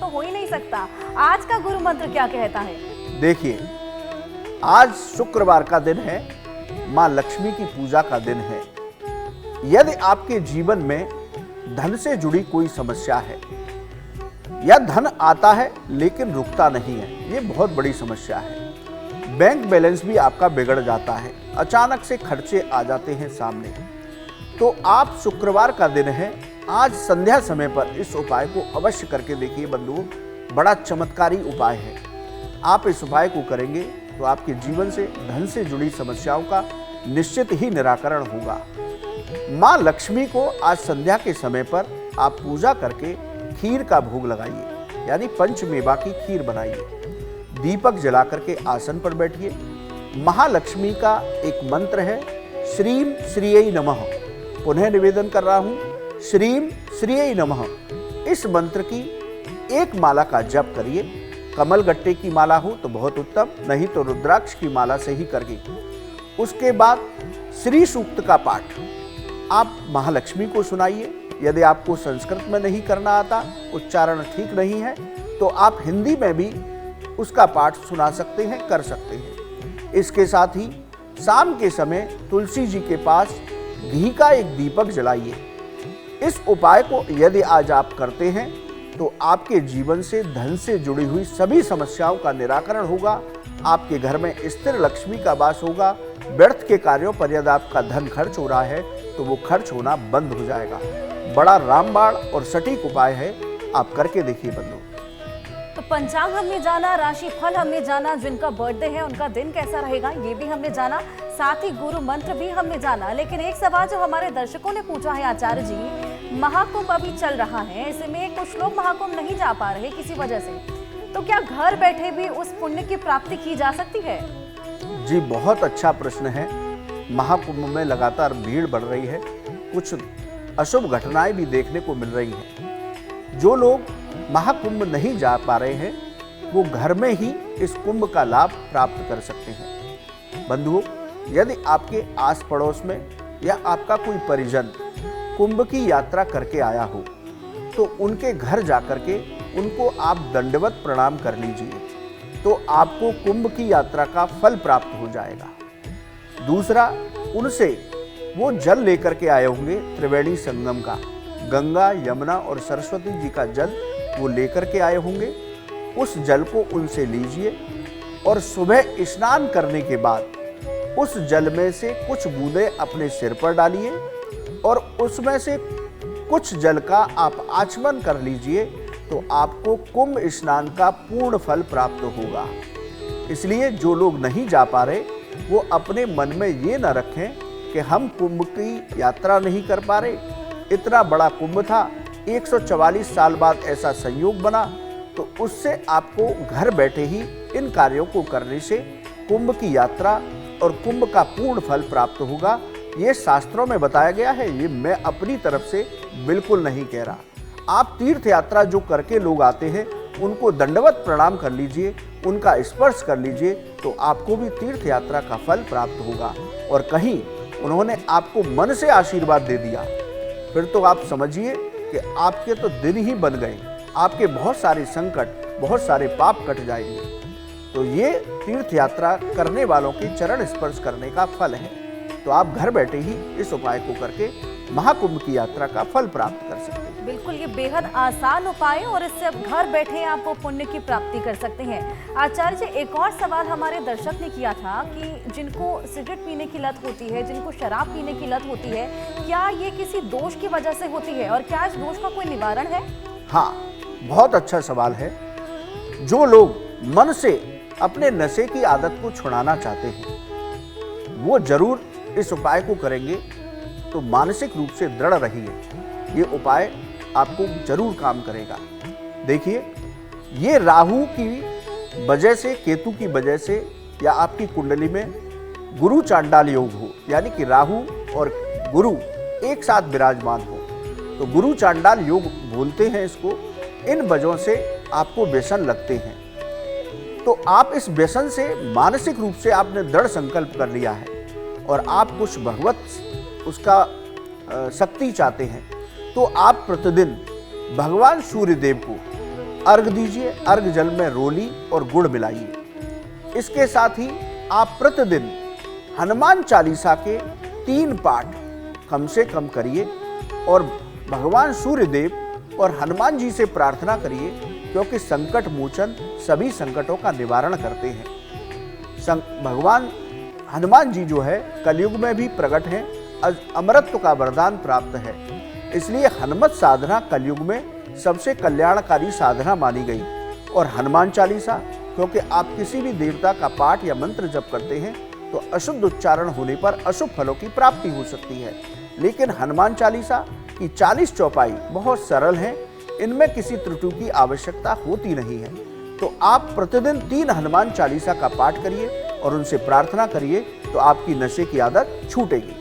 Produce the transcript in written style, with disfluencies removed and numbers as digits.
तो हो ही नहीं सकता। आज का गुरु मंत्र क्या कहता है? देखिए, आज शुक्रवार का दिन है, माँ लक्ष्मी की पूजा का दिन है। यदि आपके जीवन में धन से जुड़ी कोई समस्या है या धन आता है लेकिन रुकता नहीं है, ये बहुत बड़ी समस्या है। बैंक बैलेंस भी आपका बिगड़ जाता है, अचानक से खर्चे आ जाते हैं सामने, तो आप शुक्रवार का दिन है, आज संध्या समय पर इस उपाय को अवश्य करके देखिए बंधुओं। बड़ा चमत्कारी उपाय है। आप इस उपाय को करेंगे तो आपके जीवन से धन से जुड़ी समस्याओं का निश्चित ही निराकरण होगा। माँ लक्ष्मी को आज संध्या के समय पर आप पूजा करके खीर का भोग लगाइए, यानी पंचमेवा की खीर बनाइए। दीपक जला करके आसन पर बैठिए। महालक्ष्मी का एक मंत्र है, श्रीम श्रीयै नमः। पुनः निवेदन कर रहा हूं, श्रीम श्रीयै नमः। इस मंत्र की एक माला का जप करिए। कमल गट्टे की माला हो तो बहुत उत्तम, नहीं तो रुद्राक्ष की माला से ही करिए। उसके बाद श्री सूक्त का पाठ आप महालक्ष्मी को सुनाइए। यदि आपको संस्कृत में नहीं करना आता, उच्चारण ठीक नहीं है, तो आप हिंदी में भी उसका पाठ सुना सकते हैं, कर सकते हैं। इसके साथ ही शाम के समय तुलसी जी के पास घी का एक दीपक जलाइए। इस उपाय को यदि आज आप करते हैं तो आपके जीवन से धन से जुड़ी हुई सभी समस्याओं का निराकरण होगा। आपके घर में स्थिर लक्ष्मी का वास होगा। व्यर्थ के कार्यों पर यदि आपका धन खर्च हो रहा है तो वो खर्च होना बंद हो जाएगा। बड़ा रामबाण और सटीक उपाय है, आप करके देखिए बंधु। तो पंचांग हमने जाना, राशि फल हमने जाना, जिनका बर्थडे है उनका दिन कैसा रहेगा ये भी हमने जाना, साथ ही गुरु मंत्र भी हमने जाना। लेकिन एक सवाल जो हमारे दर्शकों ने पूछा है आचार्य जी, महाकुंभ अभी चल रहा है, ऐसे में कुछ लोग महाकुंभ नहीं जा पा रहे किसी वजह से, तो क्या घर बैठे भी उस पुण्य की प्राप्ति की जा सकती है? जी, बहुत अच्छा प्रश्न है। महाकुंभ में लगातार भीड़ बढ़ रही है, कुछ अशुभ घटनाएं भी देखने को मिल रही हैं। जो लोग महाकुंभ नहीं जा पा रहे हैं वो घर में ही इस कुंभ का लाभ प्राप्त कर सकते हैं। बंधुओं, यदि आपके आस पड़ोस में या आपका कोई परिजन कुंभ की यात्रा करके आया हो तो उनके घर जाकर के उनको आप दंडवत प्रणाम कर लीजिए, तो आपको कुंभ की यात्रा का फल प्राप्त हो जाएगा। दूसरा, उनसे वो जल लेकर के आए होंगे त्रिवेणी संगम का, गंगा, यमुना और सरस्वती जी का जल वो लेकर के आए होंगे। उस जल को उनसे लीजिए और सुबह स्नान करने के बाद उस जल में से कुछ बूंदें अपने सिर पर डालिए और उसमें से कुछ जल का आप आचमन कर लीजिए, तो आपको कुंभ स्नान का पूर्ण फल प्राप्त होगा। इसलिए जो लोग नहीं जा पा रहे वो अपने मन में ये न रखें कि हम कुंभ की यात्रा नहीं कर पा रहे। इतना बड़ा कुंभ था, 144 साल बाद ऐसा संयोग बना, तो उससे आपको घर बैठे ही इन कार्यों को करने से कुंभ की यात्रा और कुंभ का पूर्ण फल प्राप्त होगा। ये शास्त्रों में बताया गया है, ये मैं अपनी तरफ से बिल्कुल नहीं कह रहा। आप तीर्थ यात्रा जो करके लोग आते हैं उनको दंडवत प्रणाम कर लीजिए, उनका स्पर्श कर लीजिए, तो आपको भी तीर्थ यात्रा का फल प्राप्त होगा। और कहीं उन्होंने आपको मन से आशीर्वाद दे दिया, फिर तो आप समझिए कि आपके तो दिन ही बन गए, आपके बहुत सारे संकट, बहुत सारे पाप कट जाएंगे। तो ये तीर्थ यात्रा करने वालों के चरण स्पर्श करने का फल है। तो आप घर बैठे ही इस उपाय को करके महाकुंभ की यात्रा का फल प्राप्त कर सकते हैं। बिल्कुल, ये बेहद आसान उपाय है और इससे अब घर बैठे आप वो पुण्य की प्राप्ति कर सकते हैं। आचार्य जी, एक और सवाल हमारे दर्शक ने किया था कि जिनको सिगरेट पीने की लत होती है, जिनको शराब पीने की लत होती है, क्या ये किसी दोष की वजह से होती है और क्या इस दोष का कोई निवारण है? हाँ, बहुत अच्छा सवाल है। जो लोग मन से अपने नशे की आदत को छुड़ाना चाहते हैं वो जरूर इस उपाय को करेंगे तो मानसिक रूप से दृढ़ रहिए, ये उपाय आपको जरूर काम करेगा। देखिए, ये राहु की वजह से, केतु की वजह से या आपकी कुंडली में गुरु चांडाल योग हो, यानी कि राहु और गुरु एक साथ विराजमान हो, तो गुरु चांडाल योग बोलते हैं इसको। इन वजहों से आपको व्यसन लगते हैं, तो आप इस व्यसन से मानसिक रूप से आपने दृढ़ संकल्प कर लिया है और आप कुछ भगवत उसका शक्ति चाहते हैं, तो आप प्रतिदिन भगवान सूर्य देव को अर्घ दीजिए। अर्घ जल में रोली और गुड़ मिलाइए। इसके साथ ही आप प्रतिदिन हनुमान चालीसा के 3 पाठ कम से कम करिए और भगवान सूर्यदेव और हनुमान जी से प्रार्थना करिए, क्योंकि संकट मोचन सभी संकटों का निवारण करते हैं। भगवान हनुमान जी जो है कलयुग में भी प्रकट हैं, अमरत्व का वरदान प्राप्त है। इसलिए हनुमत साधना कलयुग में सबसे कल्याणकारी साधना मानी गई। और हनुमान चालीसा, क्योंकि आप किसी भी देवता का पाठ या मंत्र जप करते हैं तो अशुद्ध उच्चारण होने पर अशुभ फलों की प्राप्ति हो सकती है, लेकिन हनुमान चालीसा की 40 चौपाई बहुत सरल हैं, इनमें किसी त्रुटि की आवश्यकता होती नहीं है। तो आप प्रतिदिन 3 हनुमान चालीसा का पाठ करिए और उनसे प्रार्थना करिए, तो आपकी नशे की आदत छूटेगी।